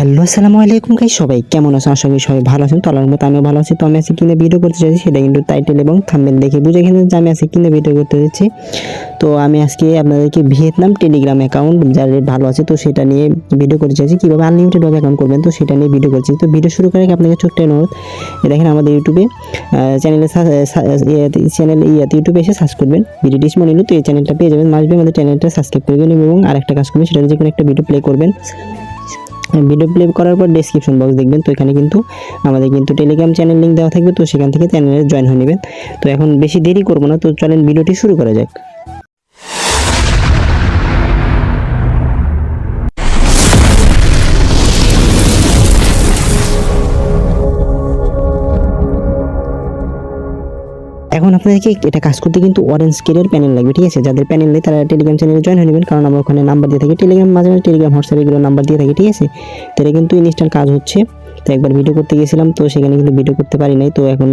Hello আসসালামু আলাইকুম guys, সবাই কেমন আছেন? আশা করি সবাই ভালো আছেন। তো আল্লাহর মতো আমিও ভালো আছি। তো আমি আজকে কিনে ভিডিও করতে চাইছি, সেটা কিন্তু টাইটেল এবং থাম্বনেল দেখে বুঝে গেছেন যে আমি আজকে কিনে ভিডিও করতে যাচ্ছি। তো আমি আজকে আপনাদেরকে ভিয়েতনাম টেলিগ্রাম অ্যাকাউন্ট যার রেট ভালো আছে তো সেটা নিয়ে ভিডিও করতে চাইছি, কীভাবে আনলিমিটেড ভাবে অ্যাকাউন্ট করবেন তো সেটা নিয়ে ভিডিও করছি। তো ভিডিও শুরু করার আগে আপনাকে ছোট্ট অনুরোধ, দেখেন আমাদের ইউটিউবে ইউটিউবে এসে সার্চ করবেন ভিডিও ডিসমো নিলু, তো এই চ্যানেলটা পেয়ে যাবেন। মাসবে আমাদের চ্যানেলটা সাবস্ক্রাইব করবেন এবং আরেকটা কাজ করবেন, সেটা যে কোনো একটা ভিডিও প্লে করবেন। ভিডিও প্লে করার পর ডেসক্রিপশন বক্স দেখবেন, তো এখানে কিন্তু আমাদের কিন্তু টেলিগ্রাম চ্যানেল লিঙ্ক দেওয়া থাকবে, তো সেখান থেকে চ্যানেলে জয়েন হয়ে নেবেন। তো এখন বেশি দেরি করব না, তো চলেন ভিডিওটি শুরু করা যাক। এখন আপনাদেরকে এটা কাজ করতে কিন্তু অরেঞ্জ কেরিয়ার প্যানেল লাগবে, ঠিক আছে? যাদের প্যানেল নেই তারা টেলিগ্রাম চ্যানেলে জয়েন হয়ে নেবেন, কারণ আমরা ওখানে নাম্বার দিয়ে থাকি, টেলিগ্রাম মাঝে মাঝে টেলিগ্রাম হোয়াটসঅ্যাপ এগুলো নাম্বার দিয়ে থাকি, ঠিক আছে? তো এটা কিন্তু ইনস্ট্যান্ট কাজ হচ্ছে। তো একবার ভিডিও করতে গেছিলাম, তো সেখানে কিন্তু ভিডিও করতে পারি নাই। তো এখন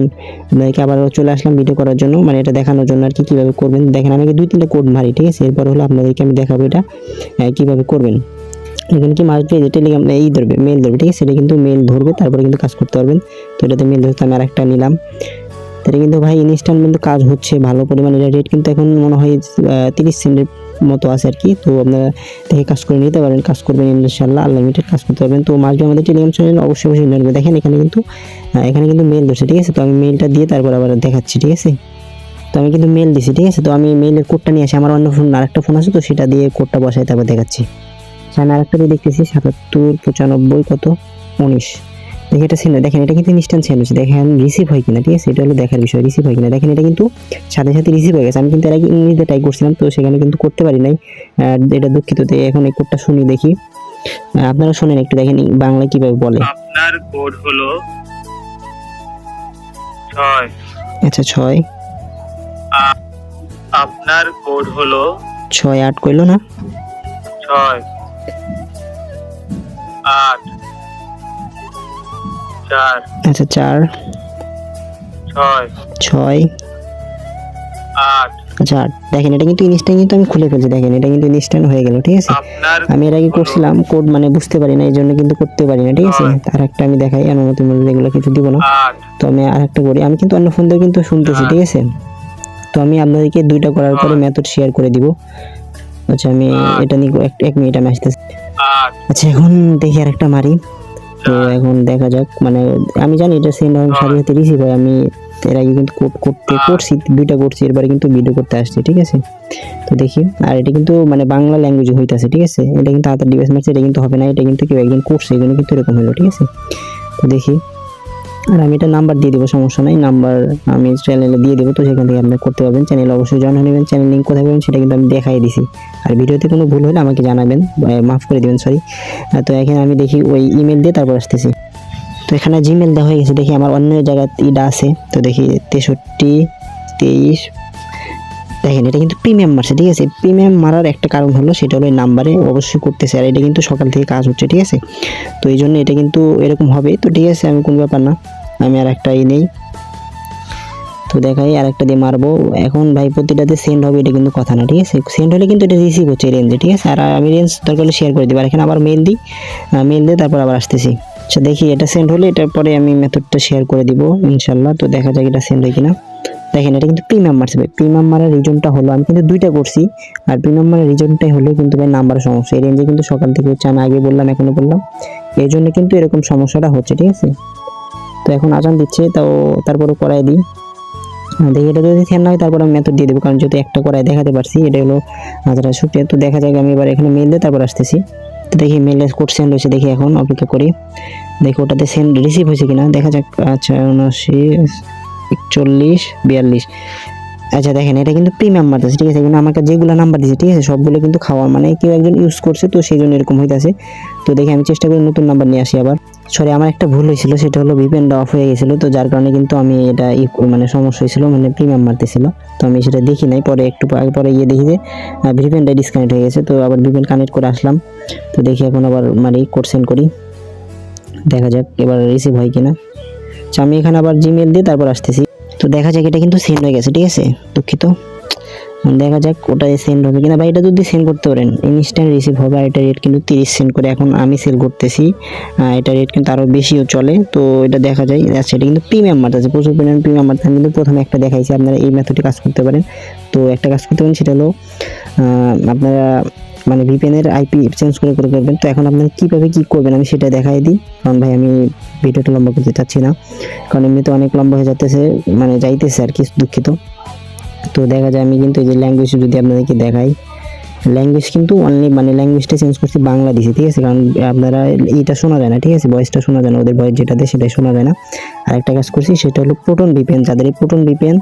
আপনাদেরকে আবার চলে আসলাম ভিডিও করার জন্য, মানে এটা দেখানোর জন্য আর কি, কীভাবে করবেন। দেখেন আমি 2-3টা কোড মারি, ঠিক আছে? এরপর হলো আপনাদেরকে আমি দেখাবো এটা কীভাবে করবেন। এখানে কি মাস দিয়ে টেলিগ্রাম ধরবে, মেল ধরবে, ঠিক আছে? এটা কিন্তু মেল ধরবে, তারপরে কিন্তু কাজ করতে পারবেন। তো এটাতে মেল ধরতে আমি আরেকটা নিলাম। এটা কিন্তু ভাই ইনস্ট্যান্ট কিন্তু কাজ হচ্ছে ভালো পরিমাণে। এটা রেট কিন্তু এখন মনে হয় 30 সেন্টের মতো আছে আর কি। তো আপনারা দেখে কাজ করে নিতে পারেন, কাজ করবেন ইনশাআল্লাহ, আনলিমিটেড কাজ করতে পারবেন। তো মাসবে আমাদের টেলিগ্রাম চ্যানেল অবশ্যই নেবেন। দেখেন এখানে কিন্তু মেল ধরছে, ঠিক আছে? তো আমি মেলটা দিয়ে তারপর আবার দেখাচ্ছি, ঠিক আছে? তো আমি কিন্তু মেল দিছি, ঠিক আছে? তো আমি মেলের কোডটা নিয়ে আসি, আমার অন্য ফোন আরেকটা ফোন আছে, তো সেটা দিয়ে কোডটা বসাই তারপর দেখাচ্ছি। আমি আরেকটা দিয়ে দেখতেছি 7795 কত 19। দেখে এটা সেন্ড, দেখেন এটা কিন্তু ইনস্ট্যান্ট সেন্ড হচ্ছে। দেখেন রিসিভ হয় কিনা, ঠিক আছে? এটা হলো দেখার বিষয়, রিসিভ হয় কিনা। দেখেন এটা কিন্তু সাথে সাথে রিসিভ হয়ে গেছে। আমি কিন্তু এর আগে ইংরেজিতে ট্রাই করছিলাম, তো সেখানে কিন্তু করতে পারি নাই, এটা দুঃখিত। তো এখন এই কোডটা শুনি দেখি, আপনারা শুনেন একটু, দেখেন বাংলা কিভাবে বলে। আপনার কোড হলো 6। আচ্ছা 6, আপনার কোড হলো 6-8 কইলো না? 6 8 4। আচ্ছা 4 6 6 8। আচ্ছা 8। দেখেন এটা কিন্তু ইনস্ট্যান্ট, কিন্তু আমি খুলে ফেলছি, দেখেন এটা কিন্তু ইনস্ট্যান্ট হয়ে গেল, ঠিক আছে? আমি এর আগে করছিলাম কোড, মানে বুঝতে পারি না, এই জন্য কিন্তু করতে পারি না, ঠিক আছে? আর একটা আমি দেখাই, অনুমতিমূলক এগুলো কিছু দিব না। তো আমি আর একটা করি, আমি কিন্তু অন্য ফোন দিয়ে কিন্তু শুনতেছি, ঠিক আছে? তো আমি আপনাদেরকে 2টা করার পরে মেথড শেয়ার করে দিব। আচ্ছা আমি এটা নিয়ে 1 মিনিট আমি আসতেছি। আচ্ছা এখন দেখি আরেকটা মারি, তো এখন দেখা যাক। মানে আমি জানি এটা সেন্ড হয় সাথে সাথে রিসিভ হয়। আমি এর আগে কিন্তু করছি 2টা করছি, এরপরে কিন্তু ভিডিও করতে আসছি, ঠিক আছে? তো দেখি, আর এটা কিন্তু মানে বাংলা ল্যাঙ্গুয়েজে হইতাছে, ঠিক আছে? এটা কিন্তু আদার ডিভাইস মারছে, এটা কিন্তু হবে না, এটা কিন্তু কেউ একদিন করছে, এই জন্য কিন্তু এরকম হলো, ঠিক আছে? তো দেখি, আর আমি এটা নাম্বার দিয়ে দেবো, সমস্যা নাই, নাম্বার আমি চ্যানেলে দিয়ে দেবো, তো সেখান থেকে আপনি করতে পারবেন। চ্যানেলে অবশ্যই জয়েন হয়ে নেবেন। চ্যানেল লিঙ্ক কোথায় পাবেন সেটা কিন্তু আমি দেখাই দিছি। আর ভিডিওতে কোনো ভুল হলে আমাকে জানাবেন, মাফ করে দেবেন, সরি। তো এখানে আমি দেখি ওই ইমেল দিয়ে তারপর আসতেছি। তো এখানে জিমেল দেওয়া হয়ে গেছে, দেখি আমার অন্য জায়গায় ইডা আছে, তো দেখি 6323। দেখেন এটা কিন্তু প্রিমিয়াম মারছে, ঠিক আছে? প্রিমিয়াম মারার একটা কারণ হলো, সেটা হলো নাম্বারে অবশ্যই করতেছে, আর এটা কিন্তু সকাল থেকে কাজ হচ্ছে, ঠিক আছে? তো এই জন্য এটা কিন্তু এরকম হবে। তো ঠিক আছে, আমি কোনো ব্যাপার না, আমি আর একটা নেই, তো দেখাই আর একটা দিয়ে মারবো। এখন ভাই প্রতিটাতে সেন্ড হবে এটা কিন্তু কথা না, ঠিক আছে? সেন্ড হলে কিন্তু এটা রিসিভ হচ্ছে রেঞ্জে, ঠিক আছে? আর আমি রেঞ্জ দরকার হলে শেয়ার করে দিই। আর এখানে আবার মেল দিই, মেল দিয়ে তারপর আবার আসতেছি। আচ্ছা দেখি এটা সেন্ড হলে এটার পরে আমি মেথডটা শেয়ার করে দিব ইনশাল্লাহ। তো দেখা যাক এটা সেন্ড হয় কিনা। দেখেন এটা কিন্তু প্রিমিয়াম মারছে ভাই। প্রিমিয়াম মারার রিজনটা হলো, আমি কিন্তু 2টা করছি, আর প্রিমিয়াম মারার রিজনটাই হলো কিন্তু ভাই নাম্বারের সমস্যা। এই রেঞ্জে কিন্তু সকাল থেকে হচ্ছে, আমি আগে বললাম এখনো বললাম, এই জন্য কিন্তু এরকম সমস্যাটা হচ্ছে, ঠিক আছে? তো এখন আজান দিচ্ছে, তাও তারপরে করাই দিই। দেখি এটা যদি সেন্ড না হয় তারপর আমি মেথড দিয়ে দেবো, কারণ যেহেতু একটা করাই দেখাতে পারছি, এটা হলো হাজারা শুক্রিয়া। তো দেখা যাক, আমি এবার এখানে মেল দিয়ে তারপর আসতেছি। তো দেখি মেলে কোড সেন্ড হয়েছে, দেখি এখন অপেক্ষা করি, দেখি ওটাতে সেন্ড রিসিভ হয়েছে কিনা, দেখা যাক। আচ্ছা 79 41 42। আচ্ছা দেখেন এটা কিন্তু প্রিমিয়াম মারতেছে, ঠিক আছে? কিন্তু আমাকে যেগুলো নাম্বার দিয়েছে, ঠিক আছে, সবগুলো কিন্তু খাওয়া, মানে কেউ একজন ইউজ করছে, তো সেই জন্য এরকম হইতাছে। তো দেখি আমি চেষ্টা করি নতুন নাম্বার নিয়ে আসি আবার। সরি আমার একটা ভুল হয়েছিল, সেটা হলো ভিপিএনটা অফ হয়ে গেছিলো, তো যার কারণে কিন্তু আমি এটা মানে সমস্যা হয়েছিল, মানে প্রিমিয়াম মারতেছিল, তো আমি সেটা দেখি নাই। পরে একটু আগে পরে দেখি যে ভিপিএনটা ডিসকানেক্ট হয়ে গেছে, তো আবার ভিপিএন কানেক্ট করে আসলাম। তো দেখি এখন আবার মারি, কোড সেন্ড করি, দেখা যাক এবার রিসিভ হয় কিনা। আচ্ছা আমি এখানে আবার জিমেল দিয়ে তারপর আসতেছি। তো দেখা যাক এটা কিন্তু সেন্ড হয়ে গেছে, ঠিক আছে? দুঃখিত, দেখা যাক ওটা সেন্ড হবে কিনা। বা এটা যদি সেন্ড করতে পারেন ইনস্ট্যান্ট রিসিভ হবে। আর এটা রেট কিন্তু 30 সেন্ট করে এখন আমি সেল করতেছি। এটা রেট কিন্তু আরও বেশিও চলে, তো এটা দেখা যায়। আচ্ছা, এটা কিন্তু প্রিমিয়াম মার্ট আছে, প্রচুর পরিমাণ প্রিমিয়াম মার্ট। আমি কিন্তু প্রথমে একটা দেখাইছি, আপনারা এই মেথডে কাজ করতে পারেন। তো একটা কাজ করতে পারেন, সেটা হলো আপনারা মানে ভিপিএনের আইপি চেঞ্জ করে করবেন। তো এখন আপনারা কীভাবে কী করবেন আমি সেটা দেখাই দিই, কারণ ভাই আমি ভিডিওটা লম্বা করতে চাচ্ছি না, কারণ এমনিতে অনেক লম্বা হয়ে যাইতেছে মানে যাইতেছে আর কি, দুঃখিত। তো দেখা যায় আমি কিন্তু এই যে ল্যাঙ্গুয়েজ যদি আপনাদেরকে দেখাই, ল্যাঙ্গুয়েজ কিন্তু অনলি মানে ল্যাঙ্গুয়েজটা চেঞ্জ করছি বাংলা দিছি, ঠিক আছে, কারণ আপনারা এইটা শোনা যায় না, ঠিক আছে, ভয়েসটা শোনা যায় না, ওদের ভয়েস যেটা দেয় সেটাই শোনা যায় না। আর একটা কাজ করছি সেটা হলো প্রোটন ভিপিএন, যাদের এই প্রোটন ভিপিএন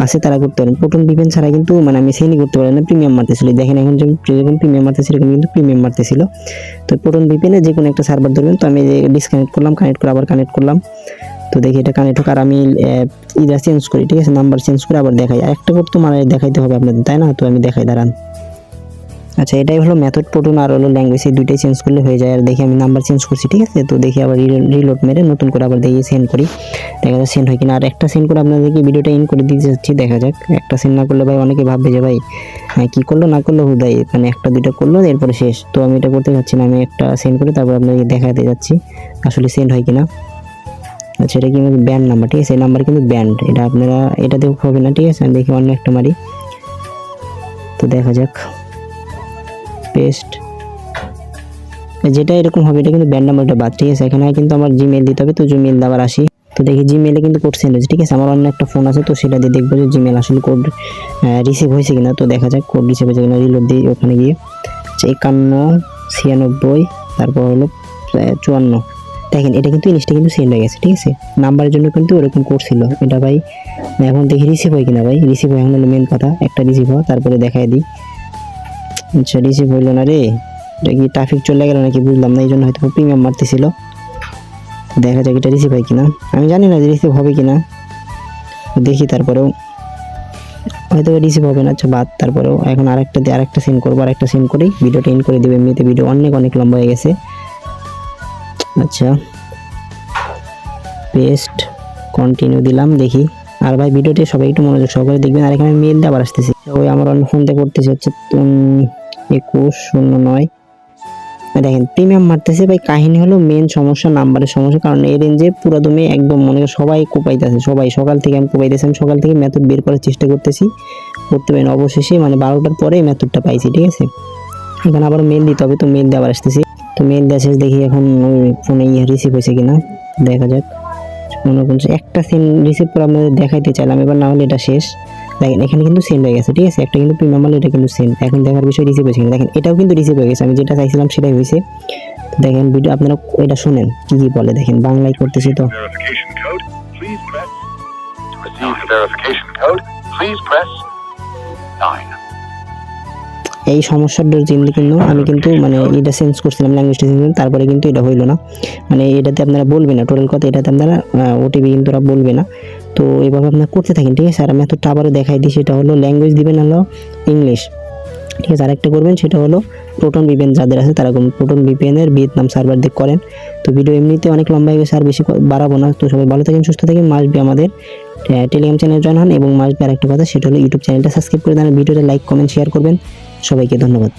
আছে তারা করতে পারেন। প্রোটন ভিপিএন ছাড়া কিন্তু মানে আমি সেলই করতে পারি না, প্রিমিয়াম মারতেছিল। দেখেন এখন যেরকম প্রিমিয়াম মারতেছিল এরকম কিন্তু প্রিমিয়াম মারতেছিল। তো প্রোটন ভিপিএনে যে কোনো একটা সার্ভার ধরবেন। তো আমি ডিসকানেক্ট করলাম, কানেক্ট করে আবার কানেক্ট করলাম। তো দেখি এটা কানেক্ট হোক, আর আমি ইটা চেঞ্জ করি, ঠিক আছে, নাম্বার চেঞ্জ করে আবার দেখাই। আর একটা করতে মানে দেখাইতে হবে আপনাদের, তাই না? তো আমি দেখাই, দাঁড়ান। আচ্ছা, এটাই হলো মেথড, প্রোটন আর হলো ল্যাঙ্গুয়েজ, এই দুইটাই চেঞ্জ করলে হয়ে যায়। আর দেখি আমি নাম্বার চেঞ্জ করছি, ঠিক আছে। তো দেখি আবার রিলোড মেরে নতুন করে আবার দেখি সেন্ড করি, দেখা যাক সেন্ড হয় কিনা। আর একটা সেন্ড করে আপনাদেরকে ভিডিওটা ইন করে দিতে যাচ্ছি, দেখা যাক। একটা সেন্ড না করলে ভাই অনেকে ভাববে যে ভাই কী করলো না করলো হুদাই, মানে একটা দুইটা করলো এরপরে শেষ। তো আমি এটা করতে যাচ্ছি না, আমি একটা সেন্ড করে তারপর আপনাদেরকে দেখাতে যাচ্ছি আসলে সেন্ড হয় কিনা। আচ্ছা, এটা কিন্তু ব্যান্ড নাম্বার, ঠিক আছে, এই নাম্বার কিন্তু ব্যান্ড, এটা আপনারা এটাতেও হবে না, ঠিক আছে। আমি দেখি অন্য একটা মারি, তো দেখা যাক। পেস্ট, যেটা এরকম হবে এটা কিন্তু ব্যান্ড নাম্বারটা বাদ, ঠিক আছে। এখানে কিন্তু আমার জিমেল দিতে হবে, তো জিমেল দেওয়ার আসি। তো দেখি জিমেলে কিন্তু কোড সেন্ড হয়েছে, ঠিক আছে। আমার অন্য একটা ফোন আছে, তো সেটা দিয়ে দেখবো যে জিমেল আসলে কোড রিসিভ হয়েছে কিনা। তো দেখা যাক কোড রিসিভ হয়েছে কিনা, রিলোড দিই ওখানে গিয়ে। 51 96 তারপর হলো 54। দেখেন এটা কিন্তু জিনিসটা কিন্তু সেন্ড হয়ে গেছে, ঠিক আছে। নাম্বারের জন্য কিন্তু ওরকম করছিল এটা ভাই। এখন দেখি রিসিভ হয় কিনা ভাই। রিসিভ হয়, এখন হলো মেন কথা, একটা রিসিভ হয় তারপরে দেখাই দিই। আচ্ছা, রিসিভ হইলো না রে, এটা কি ট্রাফিক চলে গেল নাকি বুঝলাম না, এই জন্য হয়তো প্রিমিয়াম মারতেছিল। দেখা যাক এটা রিসিভ হয় কিনা, আমি জানি না যে রিসিভ হবে কিনা, দেখি। তারপরেও হয়তো রিসিভ হবে না, আচ্ছা বাদ। তারপরেও এখন আরেকটা সেন্ড করবো, আরেকটা সেন্ড করেই ভিডিওটা ইন করে দেবো। এমনিতে ভিডিও অনেক লম্বা হয়ে গেছে। আচ্ছা, পেস্ট, কন্টিনিউ দিলাম, দেখি। আর ভাই ভিডিওটি সবাই একটু মনোযোগ সহকারে দেখবেন। আর এখানে মেল দিয়ে আবার আসতেছি, ওই আমার অন্য ফোনতে করতেছি, হচ্ছে 2109। দেখেন প্রিমিয়াম মারতেছে ভাই। কাহিনী হলো মেন সমস্যা নাম্বারের সমস্যা, কারণ এই রেঞ্জে পুরো দমে একদম মনে করেন সবাই কোপাইতেছে, সবাই সকাল থেকে আমি কোপাইতেছি। আমি সকাল থেকে মেথড বের করার চেষ্টা করতেছি, করতে পারিনি। অবশেষে মানে 12টার পরে মেথডটা পাইছি, ঠিক আছে। এখানে আবার মেল দিতে হবে, তো মেল দিয়ে আবার আসতেছি। তো মেল দিয়ে শেষ, দেখি এখন ফোনে রিসিভ হয়েছে কিনা, দেখা যাক। একটা সিম রিসিভ করে আপনাদের দেখাইতে চাইলাম এবার, না হলে এটা শেষ। দেখেন এখানে কিন্তু সেন্ড হয়ে গেছে, ঠিক আছে। একটা কিন্তু প্রিমিয়াম মাল, এটা কিন্তু সেন্ড। এখন দেখার বিষয় রিসিভ হয়েছে কিনা। দেখেন এটাও কিন্তু রিসিভ হয়ে গেছে, আমি যেটা চাইছিলাম সেটাই হয়েছে। দেখেন ভিডিও আপনারা এটা শুনেন কি কি বলে, দেখেন বাংলায় করতেছি। তো এই সমস্যাটার জন্য কিন্তু আমি কিন্তু মানে এটা চেঞ্জ করছিলাম, ল্যাঙ্গুয়েজটা চেঞ্জ করলাম, তারপরে কিন্তু এটা হইলো না। মানে এটাতে আপনারা বলবে না, টোটাল কথা এটাতে আপনারা ওটিপি কিন্তু ওরা বলবে না। তো এইভাবে আপনারা করতে থাকেন, ঠিক আছে। আর আমি এতটা আবারও দেখাই দিই, সেটা হলো ল্যাঙ্গুয়েজ দিবেন হলো ইংলিশ, ঠিক আছে। আরেকটা করবেন সেটা হলো প্রোটন ভিপিএন, যাদের আছে তারা প্রোটন ভিপিএনের ভিয়েতনাম সার্ভার দিয়ে করেন। তো ভিডিও এমনিতে অনেক লম্বা হয়ে গেছে, আর বেশি বাড়াবো না। তো সবাই ভালো থাকেন, সুস্থ থাকেন। মাসবি আমাদের টেলিগ্রাম চ্যানেল জয়েন হন, এবং মাসবি আরেকটা কথা সেটা হলো ইউটিউব চ্যানেলটা সাবস্ক্রাইব করে দেন, ভিডিওটা লাইক কমেন্ট শেয়ার করবেন। সবাইকে ধন্যবাদ।